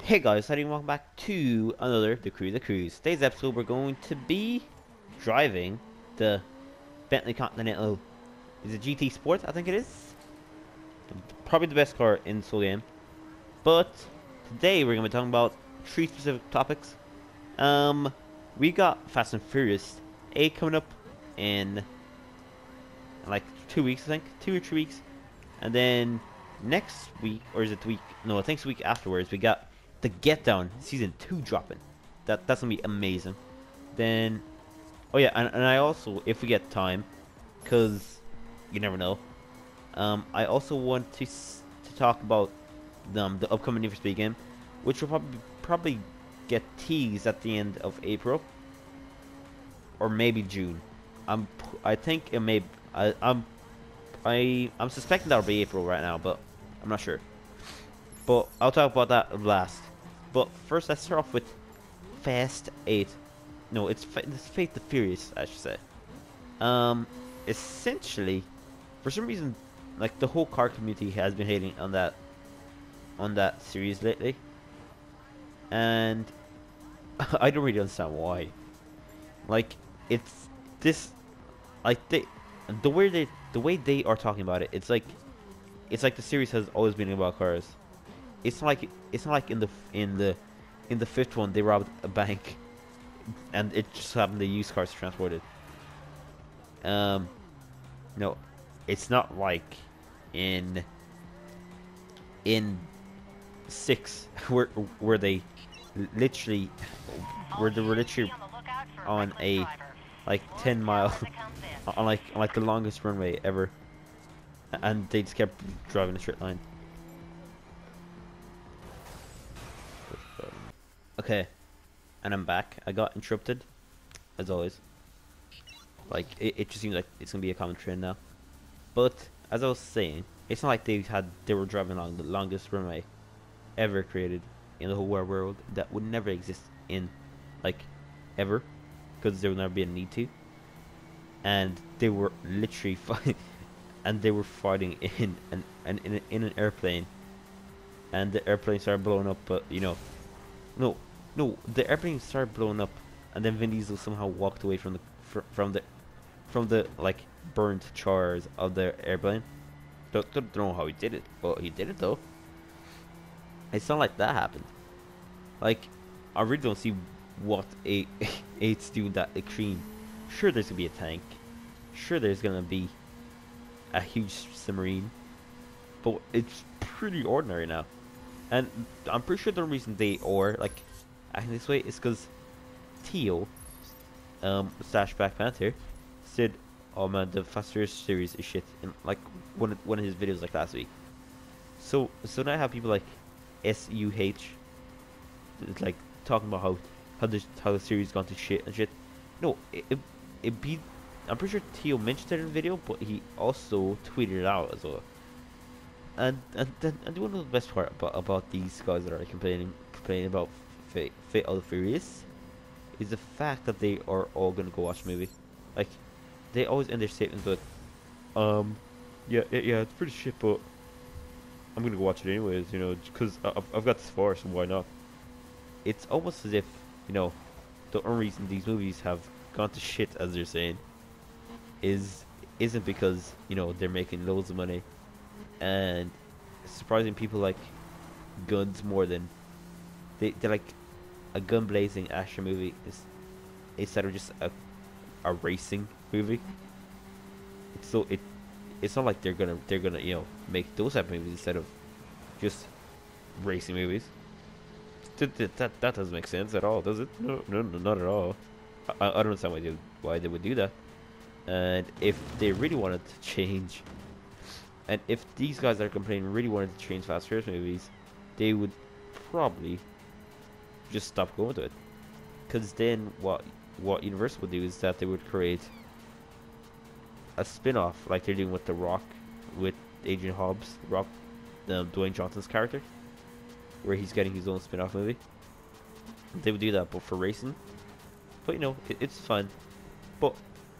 Hey guys, how do you welcome back to another The Cruise. Today's episode we're going to be driving the Bentley Continental. Is it GT Sport? I think it is. Probably the best car in Soul Game. But today we're going to be talking about three specific topics. We got Fast and Furious 8 coming up in like 2 weeks, I think. 2 or 3 weeks. And then next week, or is it the week? No, I think it's the week afterwards, we got the Get Down Season 2 dropping. That's gonna be amazing. Then, oh yeah, and I also, if we get time, because you never know, I also want to talk about the upcoming Need for Speed game, which will probably get teased at the end of April, or maybe June. I think it may. I'm suspecting that'll be April right now, but I'm not sure. But I'll talk about that last. But first, let's start off with Fast 8. No, it's Fate the Furious, I should say. Essentially, for some reason, like the whole car community has been hating on that series lately, and I don't really understand why. Like, it's this, like the way they are talking about it, it's like the series has always been about cars. It's not like in the fifth one they robbed a bank, and it just happened to use cars to transport it. No, it's not like in 6 where they literally were literally on a like 10-mile on like the longest runway ever, and they just kept driving a straight line. Okay, and I'm back. I got interrupted, as always. Like, it just seems like it's gonna be a common trend now. But, as I was saying, it's not like they were driving along the longest runway ever created in the whole world that would never exist in, like, ever. Because there would never be a need to. And they were literally fighting, and they were fighting in an airplane. And the airplane started blowing up, but, you know, no, the airplane started blowing up, and then Vin Diesel somehow walked away from the like burnt chars of the airplane. Don't know how he did it, but he did it though. It's not like that happened. Like, I really don't see what eight's doing that extreme. Sure, there's gonna be a tank. Sure, there's gonna be a huge submarine, but it's pretty ordinary now. And I'm pretty sure the reason they are like acting this way is because Tio, slash Black Panther, said, "Oh man, the Fast and Furious series is shit," in like one of his videos like last week. So now I have people like SUH, like talking about how the series gone to shit and shit. No, it be. I'm pretty sure Tio mentioned it in the video, but he also tweeted it out as well. And one of the best part about these guys that are like, complaining about Fate of the Furious is the fact that they are all gonna go watch the movie. Like, they always end their statements with, yeah, it's pretty shit, but I'm gonna go watch it anyways, you know, because I've got this far, so why not? It's almost as if, you know, the only reason these movies have gone to shit, as they're saying, isn't because, you know, they're making loads of money and surprising people like guns more than they're like a gun blazing action movie instead of just a racing movie. So it's not like they're gonna you know, make those type of movies instead of just racing movies. That doesn't make sense at all, does it? No, not at all. I don't understand why they would do that. And if they really wanted to change, and if these guys that are complaining really wanted to change Fast and Furious movies, they would probably just stop going to it. Because then what Universal would do is that they would create a spin-off like they're doing with The Rock, with Adrian Hobbs, Dwayne Johnson's character, where he's getting his own spin-off movie. They would do that, but for racing. But you know, it's fun. But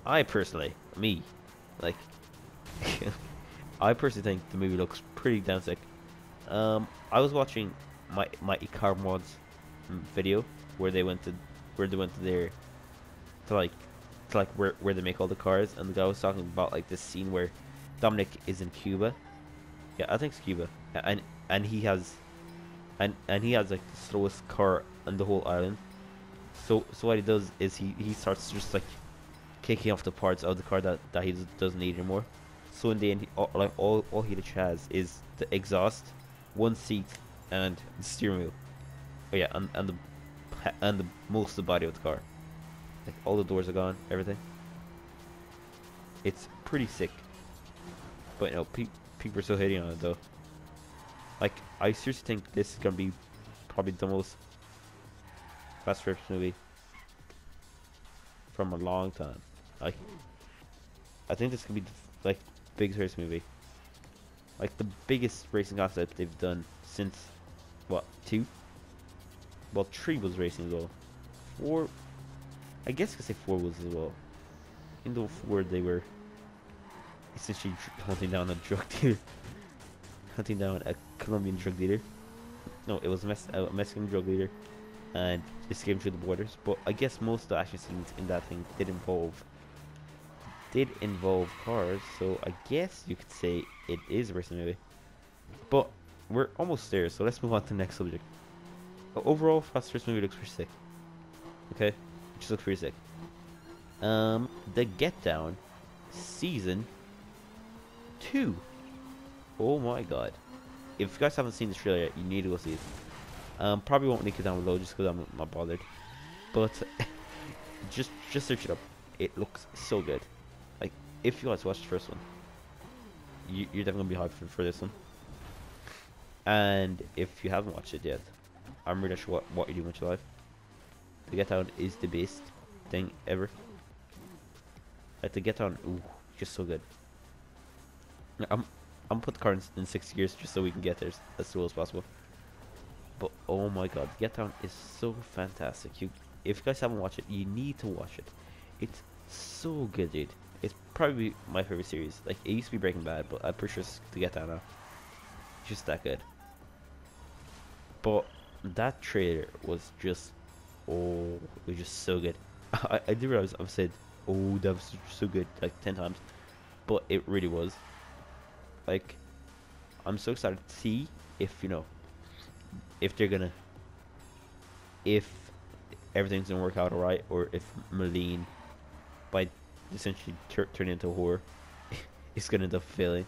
I personally, like, I personally think the movie looks pretty damn sick. I was watching Mighty Car Mods video where they went to their to like where they make all the cars, and the guy was talking about like this scene where Dominic is in Cuba. Yeah, I think it's Cuba, and he has and he has like the slowest car on the whole island. So what he does is he starts just like taking off the parts of the car that he doesn't need anymore. So in the end, all he has is the exhaust, one seat, and the steering wheel. Oh yeah, and the most of the body of the car. Like all the doors are gone, everything. It's pretty sick. But you know, people are still hating on it though. Like I seriously think this is gonna be probably the most Fast Furious movie from a long time. Like I think this could be like biggest race movie. Like the biggest racing concept they've done since what, 2? Well, 3 was racing as well. 4, I guess I could say 4 was as well. In the 4 they were essentially hunting down a drug dealer. Hunting down a Colombian drug dealer. No, it was a Mexican drug dealer, and escaped through the borders. But I guess most of the action scenes in that thing did involve cars, so I guess you could say it is a racing movie. But we're almost there, so let's move on to the next subject. Overall, Fast Furious movie looks pretty sick. Okay, it just looks pretty sick. The Get Down season 2. Oh my god! If you guys haven't seen the trailer yet, you need to go see it. Probably won't link it down below just because I'm not bothered. But just search it up. It looks so good. Like if you guys watched the first one, you're definitely gonna be hyped for this one. And if you haven't watched it yet, I'm really not sure what you're doing with your life. The Get Down is the best thing ever. Like the Get Down, ooh, just so good. I'm put the car in 6 gears just so we can get there as soon as possible. But oh my god, Get Down is so fantastic. If you guys haven't watched it, you need to watch it. It's so good, dude. It's probably my favorite series. Like it used to be Breaking Bad, but I'm pretty sure it's the Get Down now. It's just that good. But that trailer was just, oh, it was just so good. I did realize I've said, oh, that was so good like 10 times, but it really was. Like, I'm so excited to see if, you know, if everything's gonna work out alright, or if Malene, by essentially turning into a whore, is gonna end up failing,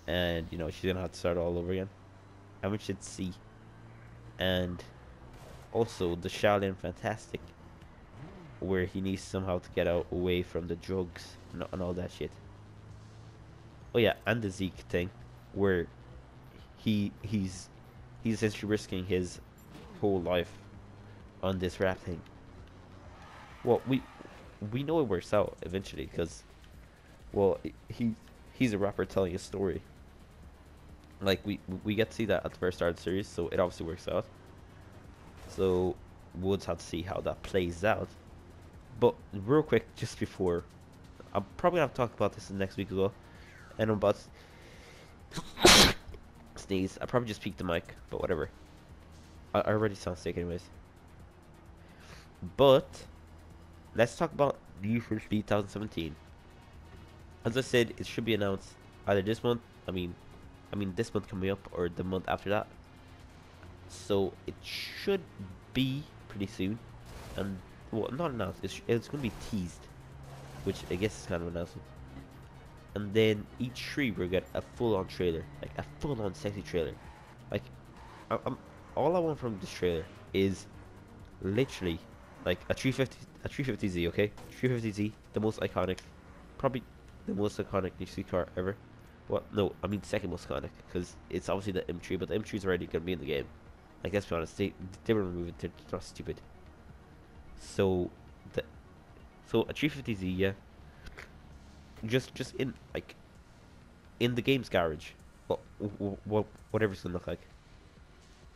and you know she's gonna have to start all over again. And we should see. And also the Shaolin Fantastic, where he needs somehow to get away from the drugs and all that shit. Oh yeah, and the Zeke thing, where he's essentially risking his whole life on this rap thing. Well, we know it works out eventually because, well, he's a rapper telling a story. Like we get to see that at the very start of the series, so it obviously works out. So we'll just have to see how that plays out. But real quick, just before, I'm probably gonna have to talk about this next week as well. And I'm about to sneeze. I probably just peeked the mic, but whatever. I already sound sick anyways. But let's talk about Need for Speed 2017. As I said, it should be announced either this month. I mean this month coming up, or the month after that. So it should be pretty soon. And well, not announced. It's going to be teased, which I guess is kind of an announcement. And then each tree will get a full-on trailer, like a full-on sexy trailer. Like, all I want from this trailer is literally like a 350Z, okay? 350Z, the most iconic, probably the most iconic DC car ever. Well, no, I mean second most iconic, because it's obviously the M3, but the M3 is already gonna be in the game. Like, let's be honest, they will remove it. They're not stupid. So a 350Z, yeah. Just in like in the game's garage, whatever it's gonna look like.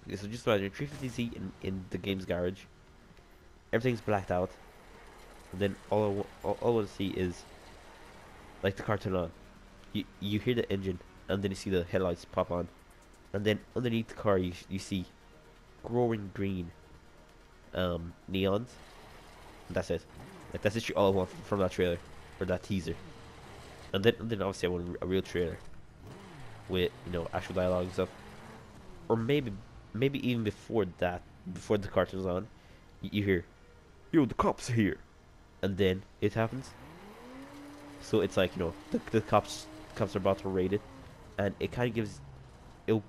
Okay, so just imagine 350Z in the game's garage. Everything's blacked out, and then all I want to see is like the car turn on. You hear the engine, and then you see the headlights pop on, and then underneath the car you see growing green neons. And that's it. Like that's literally all I want from that trailer or that teaser. And then obviously I want a real trailer with actual dialogue and stuff, or maybe even before that, before the cartoon's on, you hear, "Yo, the cops are here," and then it happens. So it's like the cops are about to raid it, and it kind of gives it'll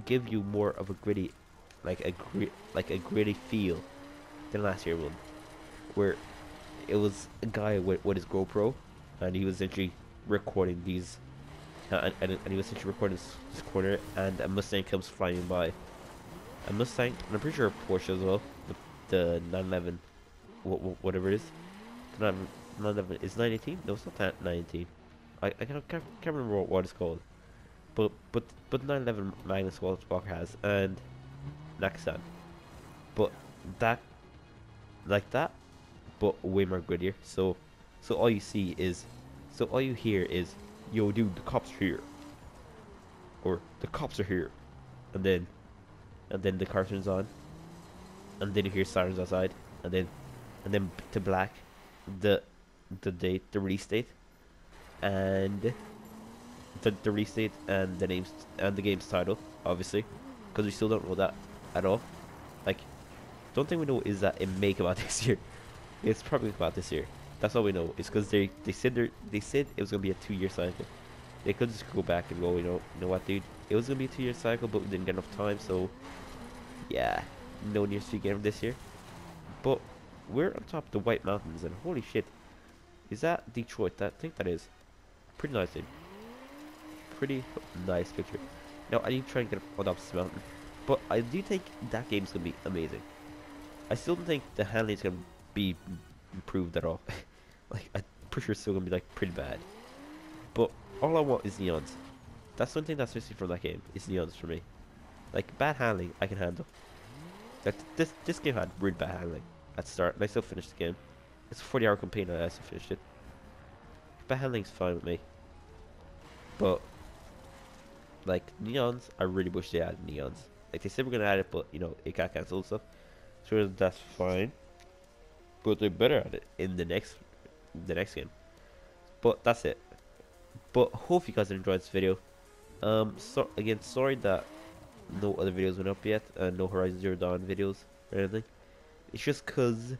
give you more of a gritty, like a gritty feel than last year one, where it was a guy with his GoPro, and he was essentially recording these, and he was essentially recording this corner, and a Mustang comes flying by. A Mustang, and I'm pretty sure a Porsche as well, the 911, whatever it is. The 911 is 918? No, it's not that 918. I can't remember what it's called. But 911 Magnus Walker has, and Naksan. But that, like that, but way more grittier. So all you see is, so all you hear is, "Yo, dude, the cops are here," or "the cops are here," and then the car turns on, and then you hear sirens outside, and then to black, the date, the release date, and the release date, and the names and the game's title, obviously, because we still don't know that at all. Like, the only thing we know is that it may come out this year. It's probably come out this year. That's all we know. It's because they said it was gonna be a 2-year cycle. They could just go back and go, you know what, dude? It was gonna be a 2-year cycle, but we didn't get enough time, so yeah, no news to game this year. But we're on top of the White Mountains, and holy shit, is that Detroit? I think that is. Pretty nice, dude. Pretty nice picture. Now I need to try and get up on top of this mountain, but I do think that game's gonna be amazing. I still don't think the handling's gonna be improved at all. Like, I'm pretty sure it's still gonna be like pretty bad. But all I want is neons. That's one thing that's missing from that game. Is neons for me. Like, bad handling, I can handle. Like, this game had really bad handling at the start, and I still finished the game. It's a 40-hour campaign, and I still finished it. Bad handling's fine with me. But like, neons, I really wish they added neons. Like, they said we're gonna add it, but it got cancelled and stuff. So that's fine. But they better add it in the next game. But that's it. But hope you guys enjoyed this video. So again, sorry that no other videos went up yet, and no Horizon Zero Dawn videos or anything. It's just cause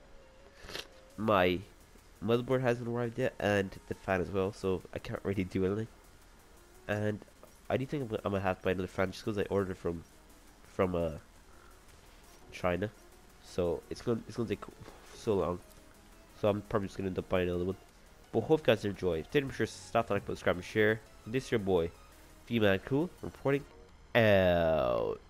my motherboard hasn't arrived yet, and the fan as well, so I can't really do anything. And I do think I'm gonna have to buy another fan just because I ordered from China, so it's gonna take so long. So I'm probably just gonna end up buying another one. But hope you guys enjoyed. If you did, make sure to stop the like, subscribe, and share. This is your boy, Vmancool, reporting out.